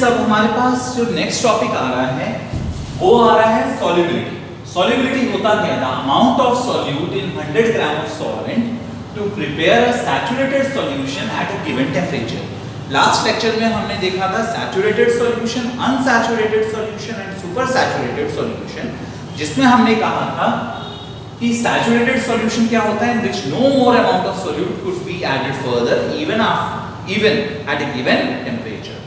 अब हमारे पास जो नेक्स्ट टॉपिक आ रहा है वो आ रहा है सॉल्युबिलिटी। सॉल्युबिलिटी होता क्या है? The amount of solute in 100 gram of solvent to prepare a saturated solution at a given temperature. Last lecture में हमने देखा था saturated solution, unsaturated solution and super saturated solution, जिसमें हमने कहा था कि सैचुरेटेड सॉल्यूशन क्या होता है? In which no more amount of solute could be added further even at a given temperature.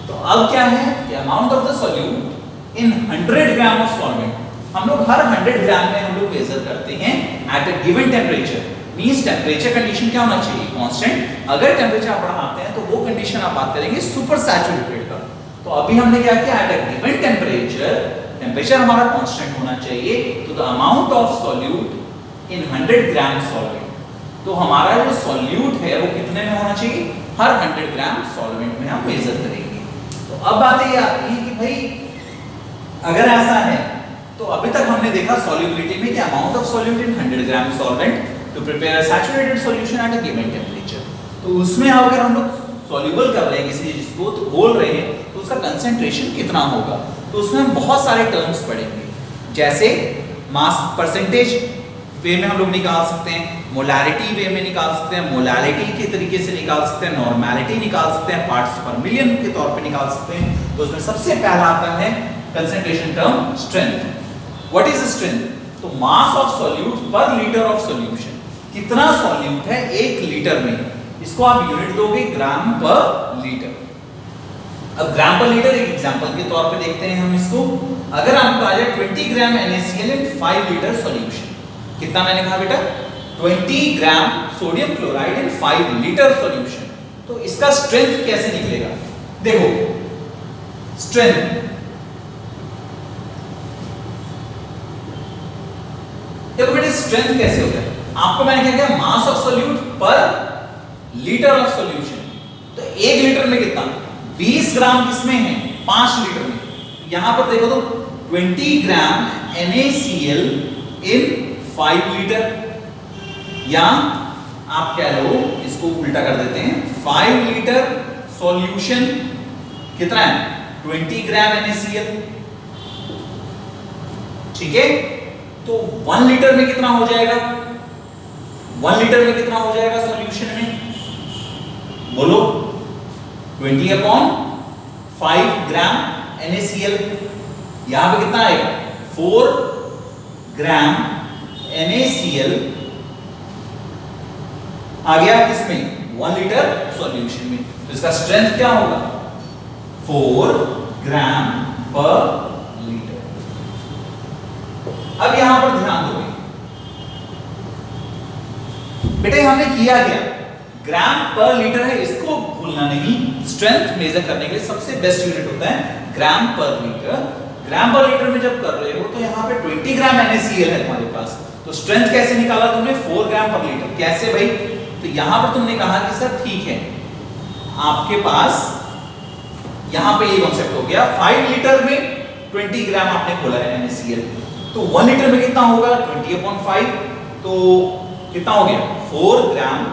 तो अब क्या है? The amount of the solute in 100 gram of solvent. हम लोग हर 100 ग्राम में हम लोग मेजर करते हैं eight a given temperature. Means temperature condition क्या होना चाहिए? कांस्टेंट। अगर टेंपरेचर आप बढ़ाते हैं तो वो कंडीशन आप बात करेंगे सुपर सैचुरेटेड का। तो अभी हमने क्या किया? एट अ गिवन टेंपरेचर हमारा कांस्टेंट होना चाहिए। तो the amount of solute in 100 gram solvent, तो हमारा जो सॉल्यूट है वो कितने में होना चाहिए? हर 100 ग्राम सॉल्वेंट में हम मेजर करेंगे। तो अब बात ये आती है कि भाई अगर ऐसा है तो अभी तक हमने देखा सॉल्युबिलिटी में कि amount of solute in 100 gram solvent to prepare a saturated solution at a given temperature. तो उसमें अगर हम लोग सॉल्युबल कर रहे हैं किसी चीज को तो बोल रहे हैं तो उसका कंसंट्रेशन कितना होगा? तो उसमें हम बहुत सारे टर्म्स पढ़ेंगे, जैसे मास परसेंटेज वे में हम लोग निकाल सकते हैं, मोलारिटी वे में निकाल सकते हैं, मोलालिटी के तरीके से निकाल सकते हैं, नॉर्मेलिटी निकाल सकते हैं, पार्ट्स पर मिलियन के तौर पे निकाल सकते हैं। तो उसमें सबसे पहला आता है concentration term strength. What is strength? तो मास ऑफ सॉल्यूट पर लीटर ऑफ सॉल्यूशन। कितना सॉल्यूट है 1 लीटर में, इसको आप यूनिट दोगे ग्राम पर लीटर। अब ग्राम पर लीटर एक एग्जांपल के तौर पे देखते हैं हम इसको। अगर आपको आ जाए 20 ग्राम NaCl इन 5 लीटर सॉल्यूशन, कितना मैंने कहा बेटा? 20 gram sodium chloride in 5 litre solution. तो इसका स्ट्रेंथ कैसे निकलेगा? देखो स्ट्रेंथ, देखो बेटा स्ट्रेंथ कैसे होता है? आपको मैंने क्या किया? मास ऑफ सॉल्यूट पर लीटर ऑफ सॉल्यूशन। तो 1 लीटर में कितना? 20 ग्राम किसमें है? 5 लीटर में। यहां पर देखो तो 20 ग्राम NaCl इन 5 लीटर, या आप क्या लो इसको उल्टा कर देते हैं, 5 लीटर सॉल्यूशन कितना है? 20 ग्राम NaCl। ठीक है, तो 1 लीटर में कितना हो जाएगा? 1 लीटर में कितना हो जाएगा सॉल्यूशन में? बोलो 20/5 ग्राम NaCl। यहां पे कितना आएगा? 4 ग्राम NaCl आ गया किसमें? 1 लीटर सॉल्यूशन में। तो इसका स्ट्रेंथ क्या होगा? 4 ग्राम पर लीटर। अब यहां पर ध्यान दोगे बेटे, हमने किया क्या? ग्राम पर लीटर है, इसको भूलना नहीं। स्ट्रेंथ मेजर करने के लिए सबसे बेस्ट यूनिट होता है ग्राम पर लीटर। ग्राम पर लीटर में जब कर रहे हो तो यहाँ पे 20 ग्राम NaCl है तुम्हारे पास, तो स्ट्रेंथ कैसे निकाला तुमने? 4 ग्राम पर लीटर। कैसे भाई? तो यहाँ पर तुमने कहा कि सर ठीक है, आपके पास यहाँ पे ये कॉन्सेप्ट हो गया, 5 लीटर में 20 ग्राम आपने बोला है NaCl, तो 1 लीटर में कितना होगा? 20/5। तो कितना हो गया? 4 ग्राम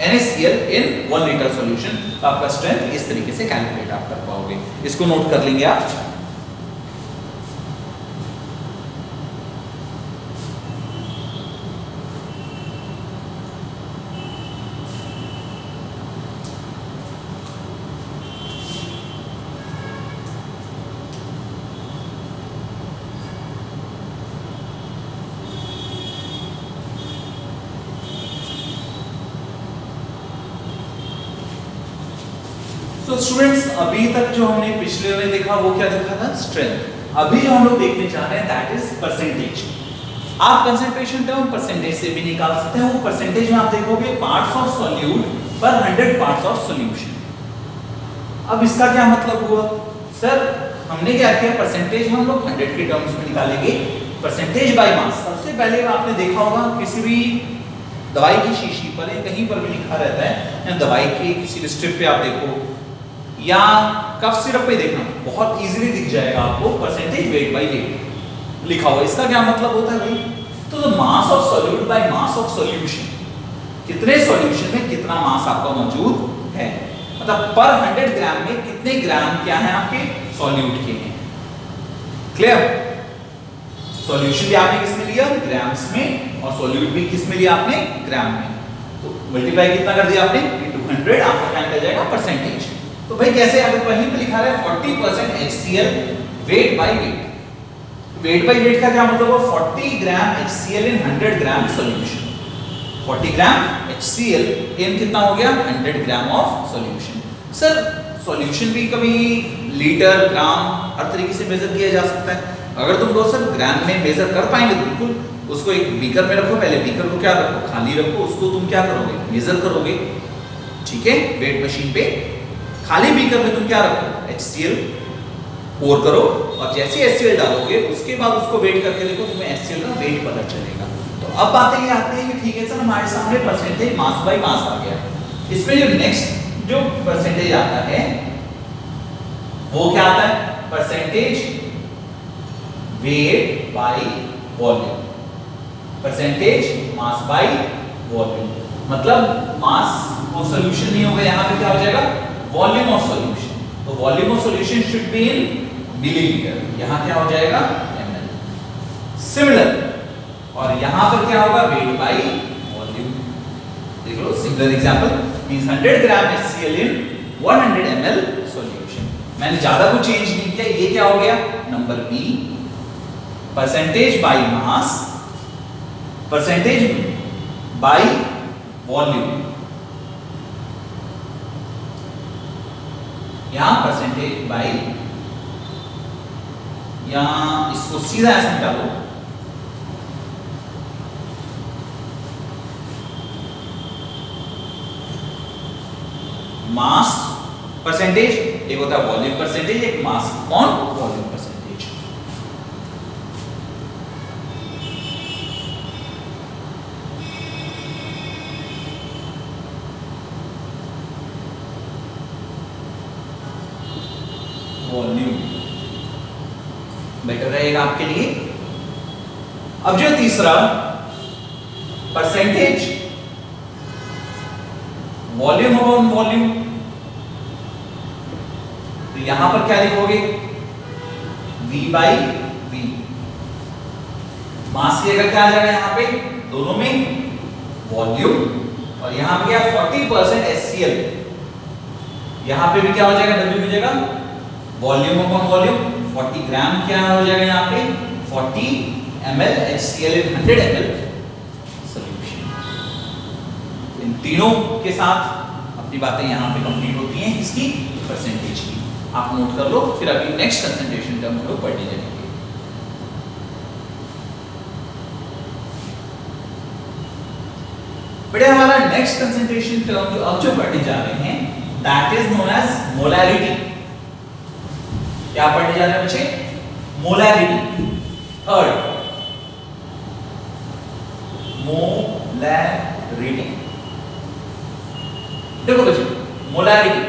NaCl इन 1 लीटर सॉल्यूशन। तो आपका स्ट्रेंथ इस तरीके से कैलकुलेट आप कर पाओगे। इसको नोट कर लेंगे आप। तो स्टूडेंट्स अभी तक जो हमने पिछले में देखा वो क्या देखा था? स्ट्रेंथ। अभी जो हम लोग देखने जा रहे हैं दैट इज परसेंटेज। आप कंसंट्रेशन टर्म परसेंटेज से भी निकाल सकते हैं। वो परसेंटेज में आप देखोगे पार्ट्स ऑफ सॉल्यूट पर 100 पार्ट्स ऑफ सॉल्यूशन। अब इसका क्या मतलब हुआ? सर हमने क्या किया? परसेंटेज हम लोग 100 के टर्म्स में निकालेंगे। परसेंटेज बाय मास, सबसे पहले आपने देखा होगा किसी भी दवाई की शीशी पर या कहीं पर भी लिखा रहता है, या दवाई के किसी स्ट्रिप पे आप देखो या कफ सिरप पे देखना, बहुत इजीली दिख जाएगा आपको परसेंटेज वेट बाय वेट लिखा हुआ। इसका क्या मतलब होता है भाई? तो the mass of solute by mass of solution, कितने सॉल्यूशन में कितना मास आपका मौजूद है। मतलब पर 100 ग्राम में कितने ग्राम क्या है आपके सॉल्यूट के हैं। क्लियर? सॉल्यूशन भी आपने किस में लिया, ग्राम्स में, और सॉल्यूट भी किस में लिया आपने, ग्राम में। तो मल्टीप्लाई कितना कर दिया आपने, इनटू 100, आपका क्या निकल जाएगा, परसेंटेज। तो भाई कैसे, अगर वहीं पे लिखा है 40% HCl weight by weight, weight by weight का क्या मतलब है, 40 ग्राम HCl इन 100 ग्राम सॉल्यूशन। 40 ग्राम HCl इन कितना हो गया, 100 gram of solution. Sir solution भी कभी लीटर, ग्राम, हर तरीके से मेजर किया जा सकता है। अगर तुम लोग सर ग्राम में मेजर कर पाएंगे तो बिल्कुल, उसको एक बीकर में रखो, पहले बीकर को क्या रखो, खाली रखो, उसको तुम क्या करोगे, मेजर करोगे, ठीक है, वेट मशीन पे। खाली बीकर में तुम क्या रखो, HCl पोर करो, और जैसे HCl डालोगे उसके बाद उसको वेट करके देखो, तुम्हें HCl का वेट पता चलेगा। तो अब बातें ये आती है कि ठीक है सर, हमारे सामने परसेंटेज मास बाय मास आ गया। इसमें जो नेक्स्ट जो परसेंटेज आता है वो क्या आता है, percentage weight by volume, percentage mass by volume. मतलब मास ऑफ सॉल्यूशन नहीं होगा, यहां पे क्या हो जाएगा, वॉल्यूम ऑफ सॉल्यूशन। तो volume of solution should be in millilitre, यहां क्या हो जाएगा, ml। सिमिलर, और यहां पर क्या होगा, वेट बाय वॉल्यूम। देख लो, सिमिलर एग्जांपल मींस 100 ग्राम HCl इन 100 ml सॉल्यूशन। मैंने ज्यादा कुछ चेंज नहीं किया, ये क्या हो गया, number B, percentage by mass, percentage by volume. यहां परसेंटेज बाय, यहां इसको सीधा ऐसे मिटा दो, मास परसेंटेज, एक होता है वॉल्यूम परसेंटेज, एक mass upon volume percentage. Volume better रहेगा आपके लिए। अब जो तीसरा परसेंटेज वॉल्यूम अपॉन वॉल्यूम, तो यहां पर क्या लिखोगे, V बाई V। मास की जगह क्या आ जाएगा यहां पे, दोनों में वॉल्यूम, और यहां पे क्या 40% HCl, यहां पे भी क्या हो जाएगा, W की जगह वॉल्यूम अपॉन वॉल्यूम। 40 ग्राम क्या हो जाएगा यहाँ पे, 40 ml HCl इन 100 ml सॉल्यूशन। इन तीनों के साथ अपनी बातें यहाँ पे कंप्लीट होती हैं, इसकी परसेंटेज की। आप नोट कर लो, फिर अभी नेक्स्ट कंसंट्रेशन टर्म हम लोग पढ़ने जाएंगे। बेटा हमारा नेक्स्ट कंसंट्रेशन टर्म जो अब जो पढ़ने जा रहे हैं, that is known as molarity. क्या पढ़ने जा रहे हैं बच्चे, मोलैरिटी। Third, molarity. देखो बच्चे, मोलैरिटी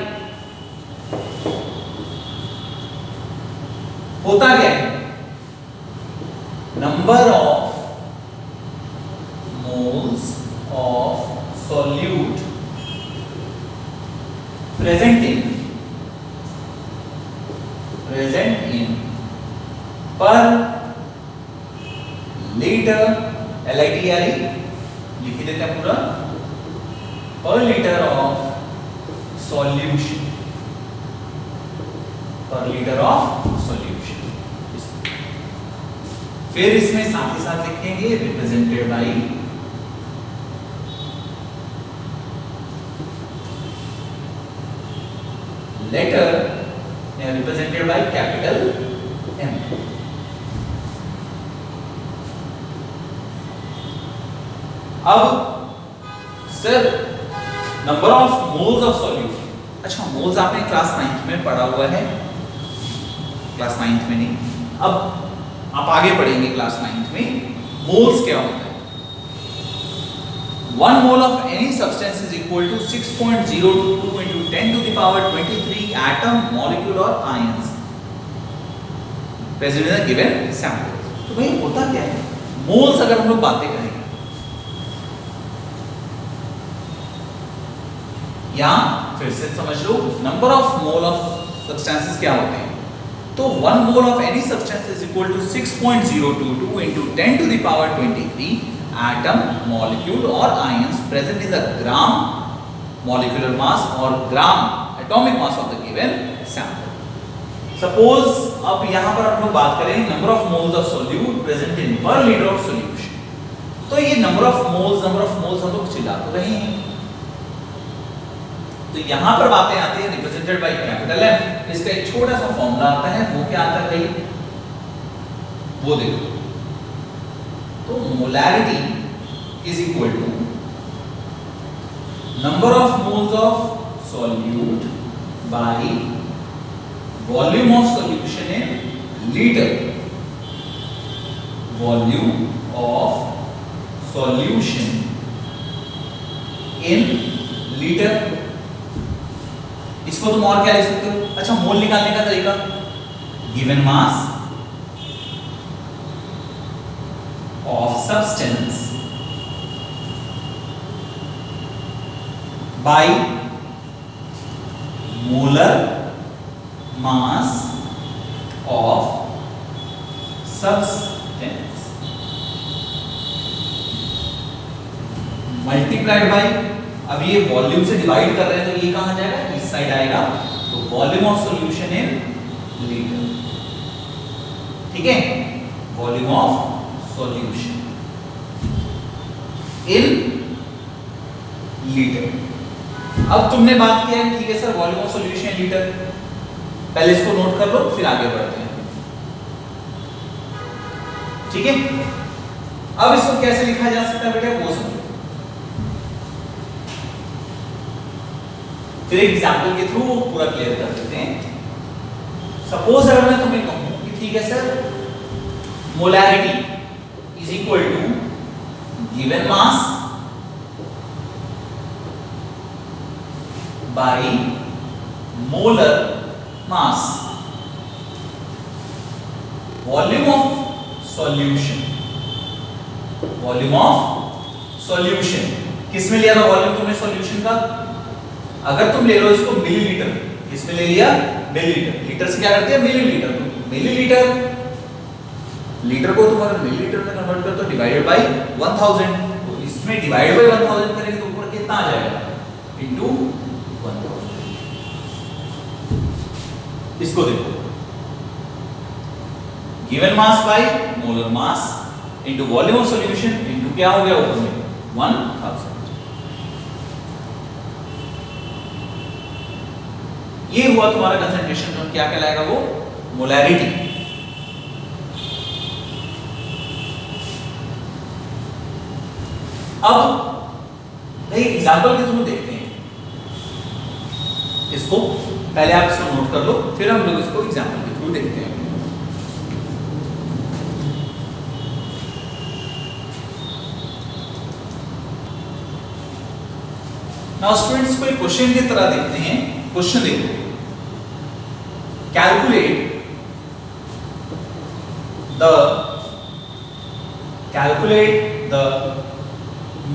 होता क्या है, number of moles of solute present in per litre, LITRE लिख देते हैं पूरा, per litre of solution, per litre of solution. फिर इसमें साथ ही साथ लिखेंगे represented by letter, represented by capital M। अब sir number of moles of solution, अच्छा मोल्स आपने क्लास 9th में पढ़ा हुआ है, क्लास 9th में नहीं, अब आप आगे पढ़ेंगे क्लास 9th में मोल्स क्या होता है। 1 mole of any substance is equal to 6.022 into 10 to the power 23 atom, molecule or ions present in the given sample। तो भाई होता क्या है, मोल्स अगर हम लोग बातें करें, या फिर से समझ लो, number of mole of substances क्या होते हैं? तो 1 mole of any substance is equal to 6.022 into 10 to the power 23 atom, molecule or ions present in the gram molecular mass or gram atomic mass of the given sample. Suppose अब यहाँ पर हम लोग बात करें number of moles of solute present in per litre of solution. तो ये number of moles हम लोग चिल्ला तो रहे हैं। तो यहाँ पर बातें आती है रिप्रेजेंटेड बाय कैपिटल M। इसका एक छोटा सा फॉर्मूला आता है, वो क्या आता है भाई, वो देखो। तो molarity is equal to number of moles of solute by volume of solution in litre. Volume of solution in litre. इसको तुम और क्या लिख सकते हो? अच्छा, मोल निकालने का तरीका, given mass of substance by molar mass of substance multiplied by, अब ये वॉल्यूम से डिवाइड कर रहे हैं तो ये कहां जाएगा, इस साइड आएगा। तो volume of solution in litre, ठीक है, volume of solution in litre. अब तुमने बात किया है, ठीक है sir, volume of solution in litre, पहले इसको नोट कर लो फिर आगे बढ़ते हैं, ठीक है। अब इसको कैसे लिखा जा सकता है बेटा, वो समझो। फिर एक एग्जांपल के थ्रू वो पूरा क्लियर कर देते हैं। सपोज अगर मैं तुम्हें कहूं कि ठीक है sir, molarity is equal to given mass by molar mass, volume of solution, volume of solution किस में लिया था वॉल्यूम तुमने सॉल्यूशन का? अगर तुम ले लो इसको मिलीलीटर, इसमें ले लिया मिलीलीटर, लीटर से क्या करते हैं मिलीलीटर, तो मिलीलीटर, लीटर को तुम अगर मिलीलीटर में कन्वर्ट कर तो डिवाइडेड बाय 1000, तो इसमें डिवाइड बाय 1000 करेंगे तो ऊपर कितना आ जाएगा, इनटू 1000। इसको देखो, given mass by molar mass into volume of solution into क्या हो गया ऊपर में 1000। ये हुआ तुम्हारा कंसंट्रेशन, तो क्या कहलाएगा वो, मोलैरिटी। अब एक एग्जांपल के थ्रू देखते हैं इसको, पहले आप इसको नोट कर लो फिर हम लोग इसको एग्जांपल के थ्रू देखते हैं। नाउ स्टूडेंट्स, कोई क्वेश्चन की तरह देखते हैं। क्वेश्चन देखो, calculate the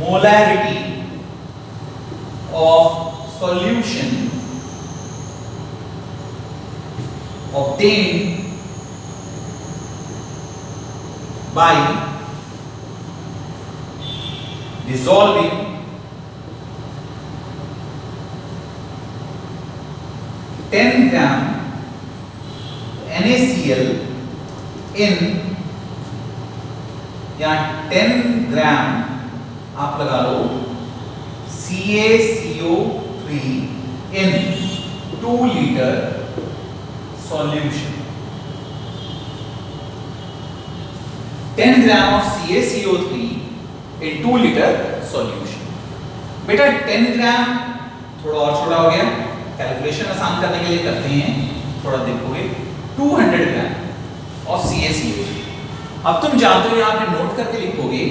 molarity of solution obtained by dissolving 10 gram NaCl in, या 10 ग्राम आप लगा लो CaCO3 in 2 liter solution। 10 gram of CaCO3 in 2 liter solution। बेटा 10 ग्राम थोड़ा और छोटा हो गया, कैलकुलेशन आसान करने के लिए करते हैं, थोड़ा देखोगे 200 ग्राम ऑफ CaCO3। अब तुम जानते हो यहाँ पे नोट करके लिखोगे,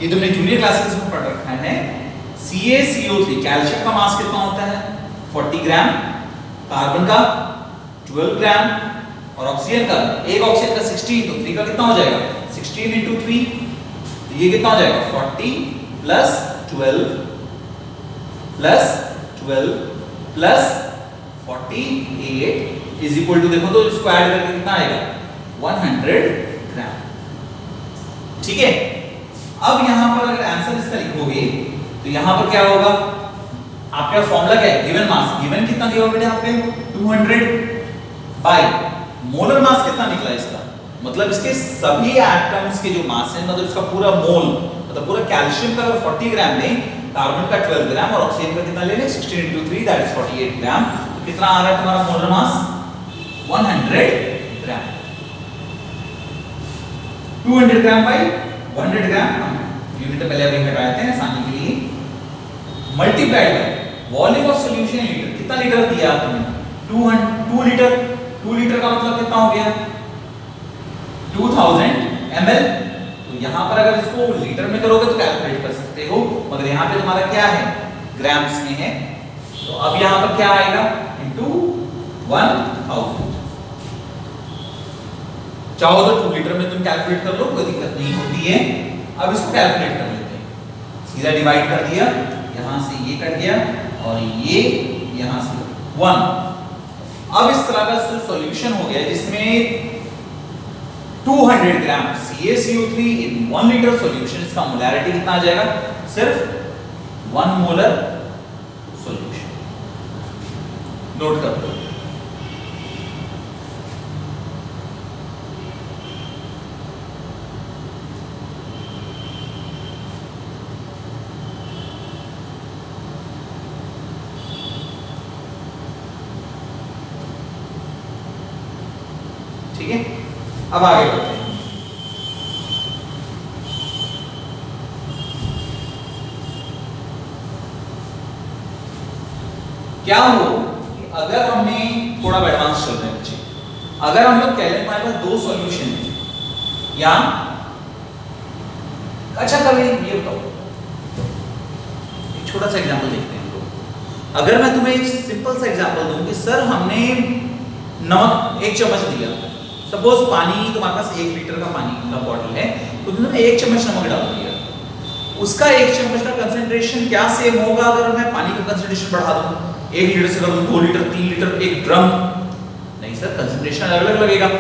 ये तुमने जूनियर क्लासेस में पढ़ रखा है, CaCO3 कैल्शियम का मास कितना होता है 40 ग्राम, कार्बन का 12 ग्राम और ऑक्सीजन का, एक ऑक्सीजन का 16, तो 3 का कितना हो जाएगा 16 into 3, तो ये कितना हो जाएगा 40 plus 12 plus 12 plus 48 is equal to, देखो तो इसको ऐड करके कितना आएगा 100 ग्राम। ठीक है, अब यहां पर अगर आंसर इसका लिखोगे तो यहां पर क्या होगा, आपका फॉर्मूला क्या है, गिवन मास, गिवन कितना दिया हुआ बेटा आपके 200 बाय मोलर मास कितना निकला इसका, मतलब इसके सभी एटम्स के जो मास है, मतलब इसका पूरा मोल, मतलब पूरा कैल्शियम का 40 ग्राम लें, कार्बन का 12 ग्राम और ऑक्सीजन का कितना ले लें 16 into 3 दैट इज 48 ग्राम। तो कितना आ रहा है तुम्हारा मोलर मास 100 ग्राम। 200 ग्राम बाय 100 ग्राम, यूनिट पहले अभी हटाए थे आसानी के लिए, multiplied by volume of solution litre, कितना लीटर दिया आपने 2 लीटर, 2 लीटर का मतलब कितना हो गया 2000 ml। तो यहां पर अगर इसको लीटर में करोगे तो कैलकुलेट कर सकते हो, मगर यहां पे तुम्हारा क्या है ग्राम्स में है, तो अब यहां पर क्या आएगा इनटू 1000। चाहो तो 2 लीटर में तुम कैलकुलेट कर लो, कोई दिक्कत नहीं होती है। अब इसको कैलकुलेट कर लेते हैं, सीधा डिवाइड कर दिया, यहां से ये कट गया और ये यहां से 1। अब इस तरह का सॉल्यूशन हो गया जिसमें 200 ग्राम CaCO3 इन 1 लीटर सॉल्यूशन, इसका मोलैरिटी कितना आ जाएगा, सिर्फ 1 मोलर सॉल्यूशन। नोट कर लो, ठीक है। अब आगे बढ़ते हैं, क्या हो कि अगर हमने थोड़ा एडवांस चल रहे हैं बच्चे, अगर हम लोग कह लें हमारे पास 2 सॉल्यूशन है, या अच्छा कभी ये बताओ, एक छोटा सा एग्जांपल देखते हैं हम लोग। अगर मैं तुम्हें एक सिंपल सा एग्जांपल दूं कि सर हमने नमक 1 चम्मच दिया, सपोज पानी तुम्हारे पास 1 लीटर का पानी का बॉटल है, तो तुमने 1 चम्मच नमक डाल दिया, उसका 1 चम्मच का कंसंट्रेशन क्या सेम होगा अगर मैं पानी का कंसंट्रेशन बढ़ा दूं, 1 लीटर से करूं 2 लीटर 3 लीटर 1 ड्रम, नहीं सर कंसंट्रेशन अलग अलग लगेगा।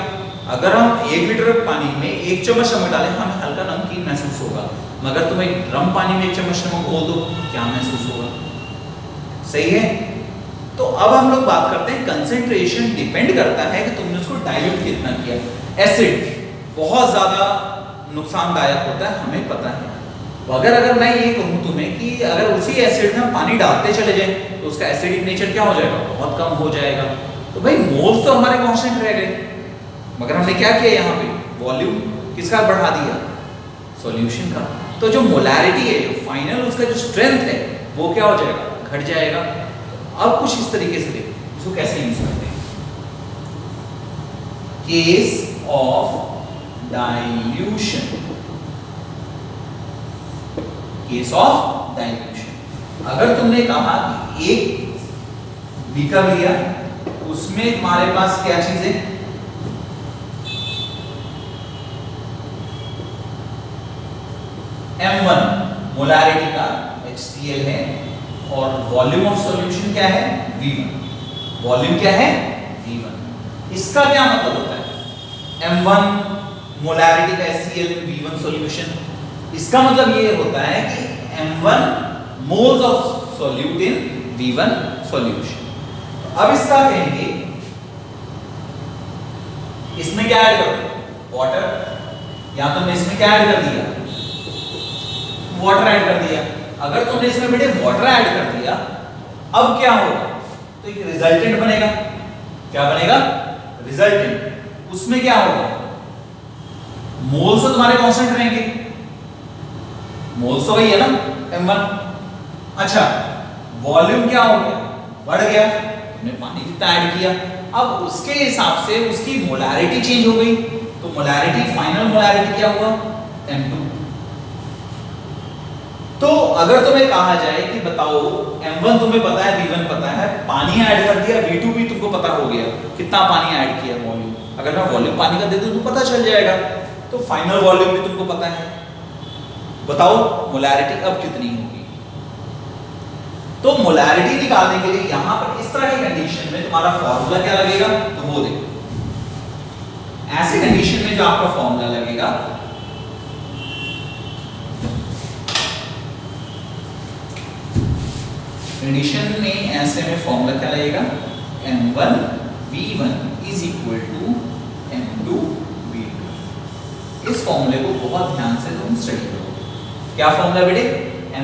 अगर हम 1 लीटर पानी में 1 चम्मच नमक डालें हमें हल्का नमकीन महसूस होगा, मगर तुम 1 ड्रम पानी में 1 चम्मच नमक घोल दो क्या महसूस होगा, सही है। तो अब हम लोग बात करते हैं कंसंट्रेशन डिपेंड करता है कि तुमने उसको डाइल्यूट कितना किया। एसिड बहुत ज्यादा नुकसानदायक होता है, हमें पता है। तो अगर मैं ये कहूं तुम्हें कि अगर उसी एसिड में पानी डालते चले जाएं तो उसका एसिडिक नेचर क्या हो जाएगा, बहुत कम हो जाएगा। तो भाई मोल्स तो हमारे कांस्टेंट रह गए, मगर हमने क्या किया यहाँ पे वॉल्यूम किसका बढ़ा दिया, सॉल्यूशन का। तो जो मोलैरिटी है, जो फाइनल उसका जो स्ट्रेंथ है वो क्या हो जाएगा, घट जाएगा। अब कुछ इस तरीके से देखो इसको कैसे यूज करते हैं। Case of dilution, case of dilution, अगर तुमने कहा कि एक बीकर लिया, उसमें तुम्हारे पास क्या चीज है, M1 मोलैरिटी का HCl है और वॉल्यूम ऑफ सॉल्यूशन क्या है V1, वॉल्यूम क्या है V1। इसका क्या मतलब होता है M1 मोलैरिटी का HCl इन V1 सॉल्यूशन, इसका मतलब ये होता है कि M1 moles of solute in V1 solution. अब इसका कहेंगे इसमें क्या ऐड करो, वाटर, या तुमने इसमें क्या ऐड कर दिया, वाटर ऐड कर दिया। अगर तुमने इसमें बेटे वाटर ऐड कर दिया, अब क्या होगा, तो एक रिजल्टेंट बनेगा, क्या बनेगा, रिजल्टेंट। उसमें क्या होगा, मोल्स तो तुम्हारे कांस्टेंट रहेंगे, मोल्स तो वही है ना M1। अच्छा वॉल्यूम क्या हो गया, बढ़ गया, तुमने पानी कितना ऐड किया, अब उसके हिसाब से उसकी मोलैरिटी चेंज हो गई। तो मोलैरिटी, फाइनल मोलैरिटी क्या हुआ, M2। तो अगर तुम्हें कहा जाए कि बताओ M1 तुम्हें पता है, V1 पता है, पानी ऐड कर दिया, V2 भी तुमको पता हो गया कितना पानी ऐड किया, वॉल्यूम, अगर मैं वॉल्यूम पानी का दे दूं तो पता चल जाएगा, तो फाइनल वॉल्यूम भी तुमको पता है। बताओ मोलैरिटी अब कितनी होगी। तो मोलैरिटी निकालने के लिए यहां पर इस तरह की कंडीशन में तुम्हारा फॉर्मूला क्या लगेगा, तो वो देखो ऐसी कंडीशन में जो आपका फॉर्मूला लगेगा कंडीशन में ऐसे में फॉर्मूला क्या लगेगा, m1 v1 is equal to m2 v2। इस फॉर्मूले को बहुत ध्यान से तुम स्टडी करो। क्या फॉर्मूला बेटे,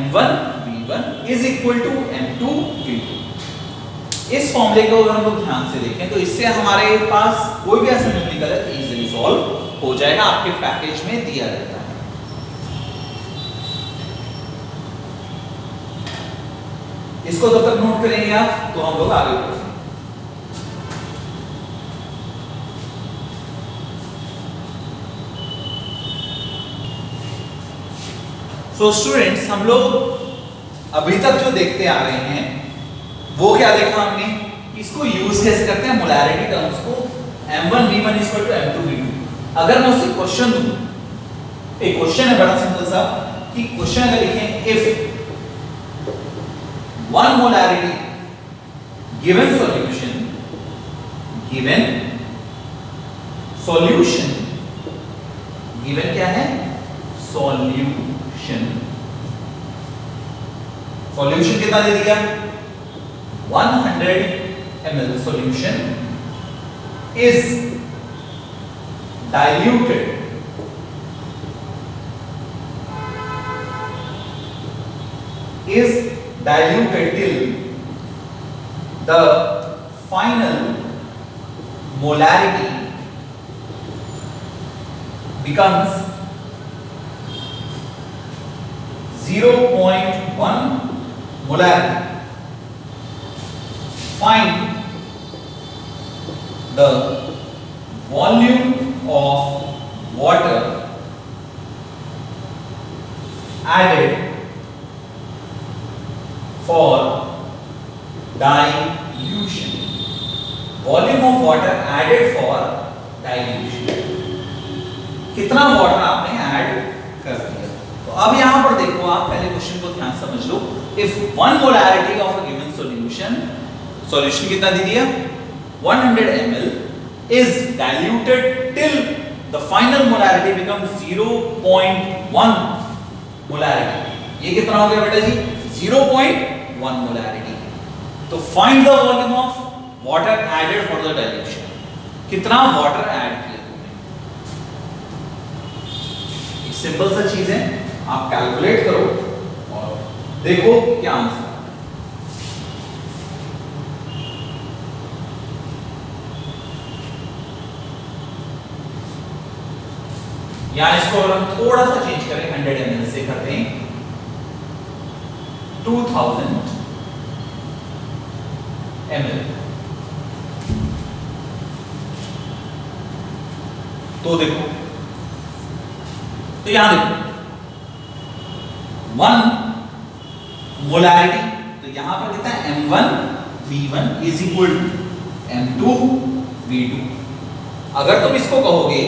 m1 v1 is equal to m2 v2। इस फॉर्मूले को अगर हम लोग ध्यान से देखें तो इससे हमारे पास कोई भी ऐसा न्यूमेरिकल है तो इजीली सॉल्व हो जाएगा, आपके पैकेज में दिया रहता है। इसको जब तक नोट करेंगे आप तो हम लोग आगे बढ़ेंगे। सो स्टूडेंट्स, हम लोग अभी तक जो देखते आ रहे हैं वो क्या देखा हमने, इसको यूज कैसे करते हैं मोलैरिटी टर्म्स को, m1 v1 m2 v2। अगर मैं उससे क्वेश्चन दूं, एक क्वेश्चन है बड़ा सिंपल सा कि क्वेश्चन अगर लिखें if 1 molarity given solution given क्या है, सॉल्यूशन कितना दे दिया, 100 ml solution is diluted till the final molarity becomes 0.1 molarity. Find the volume of water added for dilution. Volume of water added for dilution. कितना water आपने add कर दिया। तो अब यहां पर देखो, आप पहले क्वेश्चन को ध्यान समझ लो। If 1 molarity of a given solution कितना दे दिया, 100 ml is diluted till the final molarity becomes 0.1 molarity। ये कितना हो गया बेटा जी, 0.1 molarity। तो find the volume of water added for the dilution. कितना वाटर ऐड किया तुमने, एक सिंपल सा चीज है, आप कैलकुलेट करो और देखो क्या आंसर। या इसको अगर हम थोड़ा सा चेंज करें, 100 ml से करते हैं 2000 ml। तो देखो, तो यहां देखो 1 मोलैरिटी, तो यहां पर कितना है, m1 v1 is equal to m2 v2। अगर तुम इसको कहोगे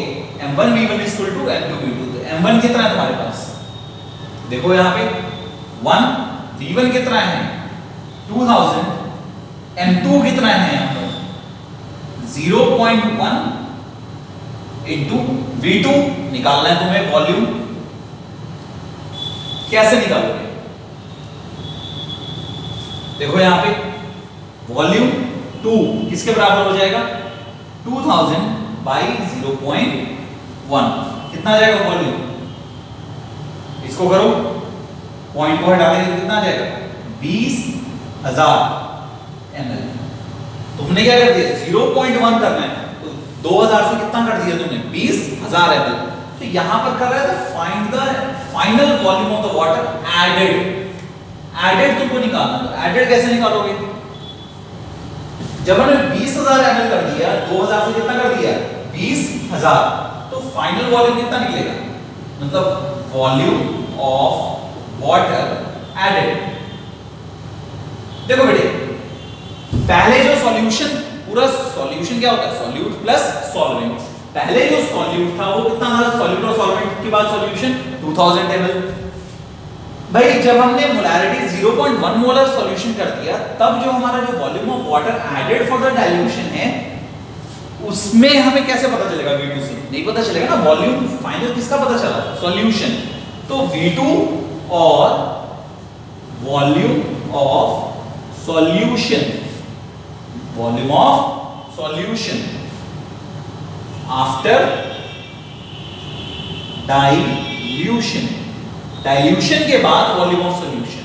m1 v1 is equal to m2 v2, तो m1 कितना है तुम्हारे पास, देखो यहां पे 1, v1 कितना है 2000, m2 कितना है यहां पर 0.1 इंटू v2 निकालना है तुम्हें वॉल्यूम। कैसे निकालोगे, देखो यहां पे वॉल्यूम 2 किसके बराबर हो जाएगा, 2000 बाई 0.1 कितना आ जाएगा वॉल्यूम, इसको करो, पॉइंट को हटा देंगे कितना आ जाएगा 20,000 ml। तुमने क्या कर दिया, 0.1 करना है, तो 2000 से कितना कर दिया तुमने 20,000 ml। तो यहां पर कर रहा है तो find the final volume of the water added तुमको निकालना। तो एडेड कैसे निकालोगे, जब हमने 20,000 ml कर दिया, 2000 से कितना कर दिया 20,000, तो फाइनल वॉल्यूम कितना निकलेगा, मतलब वॉल्यूम ऑफ वाटर एडेड। देखो बेटे, पहले जो सॉल्यूशन, पूरा सॉल्यूशन क्या होता है, सॉल्यूट प्लस सॉल्वेंट। पहले जो सॉल्यूट था वो कितना था, सॉल्यूट और सॉल्वेंट के बाद सॉल्यूशन 2000 ml। भाई जब हमने मोलैरिटी 0.1 मोलर सॉल्यूशन कर दिया, तब जो हमारा जो volume of water added for the dilution है, उसमें हमें कैसे पता चलेगा V2 से? नहीं पता चलेगा ना। वॉल्यूम फाइनल किसका पता चला? सॉल्यूशन। तो V2 और volume of solution, volume of solution after dilution, dilution के बाद वॉल्यूम ऑफ सॉल्यूशन।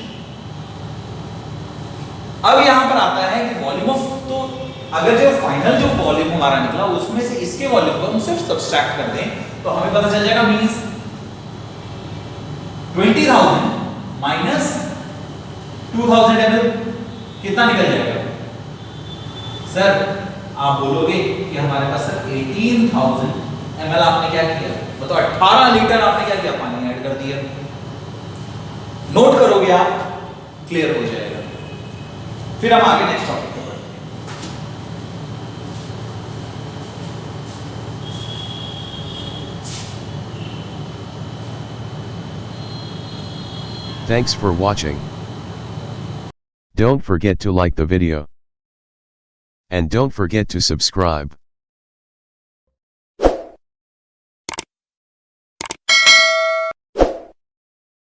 अब यहां पर आता है कि वॉल्यूम ऑफ, तो अगर जो फाइनल जो वॉल्यूम हमारा निकला उसमें से इसके वॉल्यूम को हम सिर्फ सब्सट्रैक्ट कर दें तो हमें पता चल जाएगा, मींस 20,000 माइनस 2000 ml कितना निकल जाएगा? सर आप बोलोगे कि हमारे पास सर 18,000 ml आपने क्या किया? बताओ, 18 लीटर आपने क्या किया? पानी ऐड कर दिया। नोट करोगे आप, क्लियर हो जाएगा। फिर हम आगे नेक्स्ट टॉपिक पे बढ़ते हैं। Thanks for watching. Don't forget to like the video. And don't forget to subscribe.